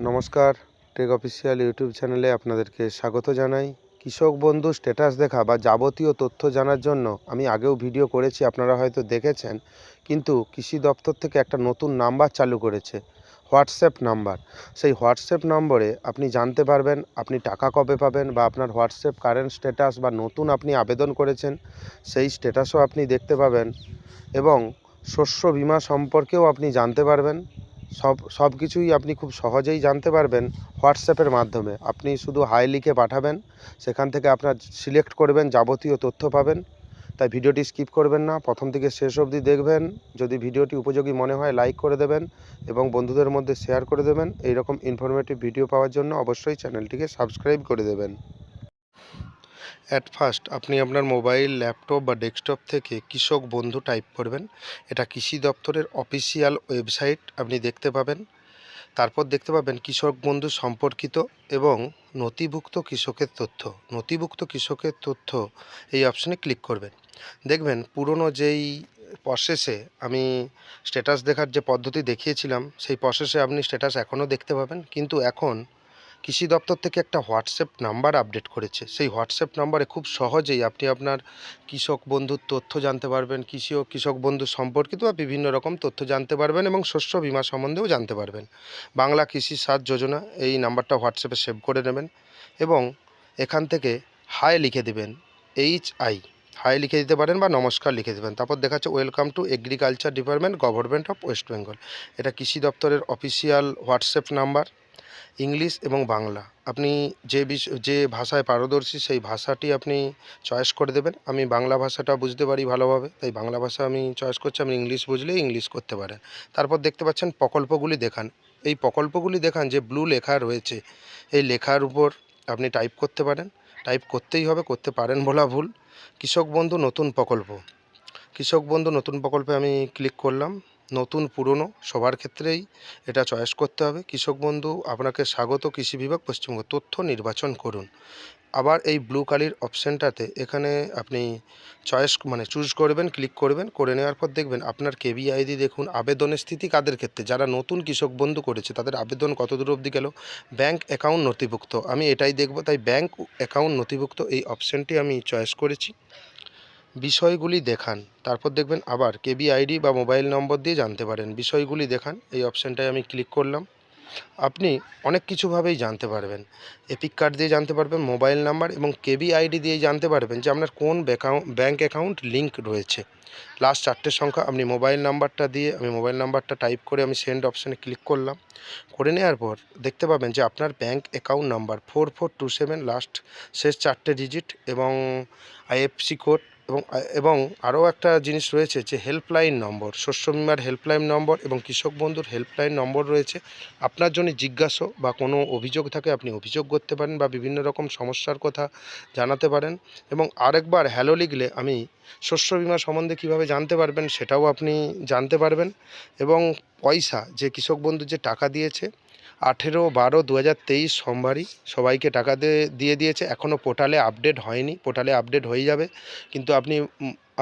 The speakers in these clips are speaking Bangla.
নমস্কার, টেক অফিসিয়াল ইউটিউব চ্যানেলে আপনাদেরকে স্বাগত জানাই। কৃষক বন্ধু স্ট্যাটাস দেখা বা যাবতীয় তথ্য জানার জন্য আমি আগেও ভিডিও করেছি, আপনারা হয়তো দেখেছেন। কিন্তু কৃষি দপ্তর থেকে একটা নতুন নাম্বার চালু করেছে, হোয়াটসঅ্যাপ নাম্বার। সেই হোয়াটসঅ্যাপ নম্বরে আপনি জানতে পারবেন আপনি টাকা কবে পাবেন, বা আপনার হোয়াটসঅ্যাপ কারেন্ট স্ট্যাটাস বা নতুন আপনি আবেদন করেছেন সেই স্ট্যাটাসও আপনি দেখতে পাবেন, এবং শস্য বীমা সম্পর্কেও আপনি জানতে পারবেন। সব কিছুই আপনি খুব সহজেই জানতে পারবেন হোয়াটসঅ্যাপের মাধ্যমে। আপনি শুধু হাই লিখে পাঠাবেন, সেখান থেকে আপনার সিলেক্ট করবেন, যাবতীয় তথ্য পাবেন। তাই ভিডিওটি স্কিপ করবেন না, প্রথম থেকে শেষ অবধি দেখবেন। যদি ভিডিওটি উপযোগী মনে হয় লাইক করে দেবেন এবং বন্ধুদের মধ্যে শেয়ার করে দেবেন। এইরকম ইনফরমেটিভ ভিডিও পাওয়ার জন্য অবশ্যই চ্যানেলটিকে সাবস্ক্রাইব করে দেবেন। অ্যাট ফার্স্ট আপনি আপনার মোবাইল, ল্যাপটপ বা ডেস্কটপ থেকে কৃষক বন্ধু টাইপ করবেন। এটা কৃষি দপ্তরের অফিসিয়াল ওয়েবসাইট, আপনি দেখতে পাবেন। তারপর দেখতে পাবেন কৃষক বন্ধু সম্পর্কিত এবং নথিভুক্ত কৃষকের তথ্য। নথিভুক্ত কৃষকের তথ্য এই অপশানে ক্লিক করবেন। দেখবেন পুরনো যেই প্রসেসে আমি স্ট্যাটাস দেখার যে পদ্ধতি দেখিয়েছিলাম, সেই প্রসেসে আপনি স্ট্যাটাস এখনও দেখতে পাবেন। কিন্তু এখন কৃষি দপ্তর থেকে একটা হোয়াটসঅ্যাপ নাম্বার আপডেট করেছে। সেই হোয়াটসঅ্যাপ নাম্বারে খুব সহজেই আপনি আপনার কৃষক বন্ধুর তথ্য জানতে পারবেন, কৃষি ও কৃষক বন্ধু সম্পর্কিত বা বিভিন্ন রকম তথ্য জানতে পারবেন, এবং শস্য বীমা সম্বন্ধেও জানতে পারবেন। বাংলা কৃষি সাথ যোজনা, এই নাম্বারটা হোয়াটসঅ্যাপে সেভ করে নেবেন এবং এখান থেকে হাই লিখে দেবেন, HI হাই লিখে দিতে পারেন বা নমস্কার লিখে দেবেন। তারপর দেখাচ্ছে welcome to agriculture department, government of West Bengal. এটা কৃষি দপ্তরের অফিসিয়াল হোয়াটসঅ্যাপ নাম্বার, ইংলিশ এবং বাংলা। আপনি যে ভাষায় পারদর্শী সেই ভাষাটি আপনি চয়েস করে দেবেন। আমি বাংলা ভাষাটা বুঝতে পারি ভালোভাবে, তাই বাংলা ভাষা আমি চয়েস করছি। আপনি ইংলিশ বুঝলে ইংলিশ করতে পারেন। তারপর দেখতে পাচ্ছেন প্রকল্পগুলি দেখান। এই প্রকল্পগুলি দেখান যে ব্লু লেখা রয়েছে, এই লেখার উপর আপনি টাইপ করতে পারেন। টাইপ করতেই হবে, করতে পারেন বলা ভুল। কৃষক বন্ধু নতুন প্রকল্প, কৃষক বন্ধু নতুন প্রকল্পে আমি ক্লিক করলাম। নতুন পুরনো সবার ক্ষেত্রেই এটা চয়েস করতে হবে। কৃষক বন্ধু আপনাকে স্বাগত, কৃষি বিভাগ পশ্চিমবঙ্গ, তথ্য নির্বাচন করুন। আবার এই ব্লু কালির অপশানটাতে এখানে আপনি চুজ করবেন, ক্লিক করবেন। করে নেওয়ার পর দেখবেন আপনার KVID দেখুন। আবেদনের স্থিতি কাদের ক্ষেত্রে, যারা নতুন কৃষক বন্ধু করেছে তাদের আবেদন কত দূর অবধি গেল। ব্যাংক অ্যাকাউন্ট নথিভুক্ত, আমি এটাই দেখব, তাই ব্যাংক অ্যাকাউন্ট নথিভুক্ত এই অপশানটি আমি চয়েস করেছি। বিষয়গুলি দেখান, তারপর দেখবেন আবার KVID বা মোবাইল নম্বর দিয়ে জানতে পারেন। বিষয়গুলি দেখান, এই অপশানটায় আমি ক্লিক করলাম। আপনি অনেক কিছুভাবেই জানতে পারবেন। এপিক কার্ড দিয়ে জানতে পারবেন, মোবাইল নাম্বার এবং KVID দিয়ে জানতে পারবেন যে আপনার কোন ব্যাংক অ্যাকাউন্ট লিঙ্ক রয়েছে। লাস্ট 4টে সংখ্যা আপনি মোবাইল নাম্বারটা দিয়ে, আমি মোবাইল নাম্বারটা টাইপ করে আমি সেন্ড অপশানে ক্লিক করলাম। করে নেওয়ার পর দেখতে পাবেন যে আপনার ব্যাংক অ্যাকাউন্ট নাম্বার 4427 লাস্ট শেষ 4টে ডিজিট এবং IFSC কোড, এবং আরও একটা জিনিস রয়েছে যে হেল্পলাইন নম্বর, শস্য বিমার হেল্পলাইন নম্বর এবং কৃষক বন্ধুর হেল্পলাইন নম্বর রয়েছে। আপনার জন্য জিজ্ঞাসা বা কোনো অভিযোগ থাকে আপনি অভিযোগ করতে পারেন বা বিভিন্ন রকম সমস্যার কথা জানাতে পারেন। এবং আরেকবার হ্যালো লিখলে আমি শস্য বিমা সম্বন্ধে কীভাবে জানতে পারবেন সেটাও আপনি জানতে পারবেন। এবং পয়সা যে কৃষক বন্ধু যে টাকা দিয়েছে 18/12/2023 সোমবারই সবাইকে টাকা দিয়ে দিয়েছে। এখনও পোর্টালে আপডেট হয়নি, পোর্টালে আপডেট হয়ে যাবে। কিন্তু আপনি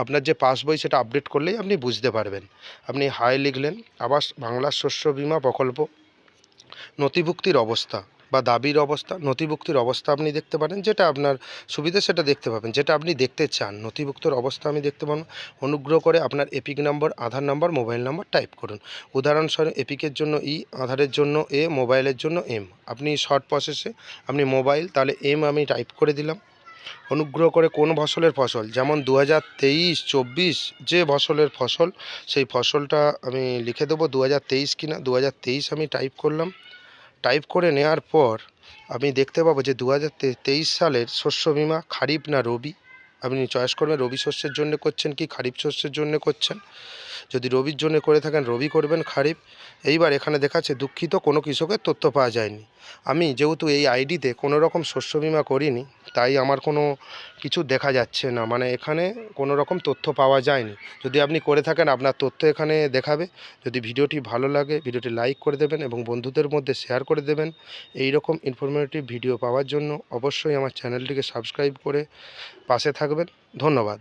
আপনার যে পাসবই সেটা আপডেট করলেই আপনি বুঝতে পারবেন। আপনি হাই লিখলেন। আবার বাংলা শস্য বীমা প্রকল্প নথিভুক্তির অবস্থা বা দাবির অবস্থা, নথিভুক্তির অবস্থা আপনি দেখতে পারেন, যেটা আপনার সুবিধা সেটা দেখতে পাবেন, যেটা আপনি দেখতে চান। নথিভুক্তর অবস্থা আমি দেখতে পাবেন। অনুগ্রহ করে আপনার এপিক নম্বর, আধার নম্বর, মোবাইল নম্বর টাইপ করুন। উদাহরণস্বরূপ এপিকের জন্য E, আধারের জন্য A, মোবাইলের জন্য M। আপনি শর্ট প্রসেসে আপনি মোবাইল, তাহলে M আমি টাইপ করে দিলাম। অনুগ্রহ করে কোন ফসলের ফসল, যেমন 2023-24 যে ফসলের ফসল, সেই ফসলটা আমি লিখে দেবো 2023 কিনা, 2023 আমি টাইপ করলাম। টাইপ করে নেওয়ার পর আমি দেখতে পাবো যে 2023 সালের শস্য বীমা খারিফ না রবি, আপনি চয়েস করবেন রবি শস্যের জন্য করছেন কি খারিফ শস্যের জন্য করছেন। যদি রবির জন্য করে থাকেন রবি করবেন, খারিফ। এইবার এখানে দেখাচ্ছে দুঃখিত কোনো কৃষকের তথ্য পাওয়া যায়নি। আমি যেহেতু এই আইডিতে কোনো রকম শস্য বীমা করিনি, তাই আমার কোনো কিছু দেখা যাচ্ছে না, মানে এখানে কোনো রকম তথ্য পাওয়া যায়নি। যদি আপনি করে থাকেন আপনার তথ্য এখানে দেখাবে। যদি ভিডিওটি ভালো লাগে ভিডিওটি লাইক করে দেবেন এবং বন্ধুদের মধ্যে শেয়ার করে দেবেন। এই রকম ইনফরমেটিভ ভিডিও পাওয়ার জন্য অবশ্যই আমার চ্যানেলটিকে সাবস্ক্রাইব করে পাশে থাকবেন। ধন্যবাদ।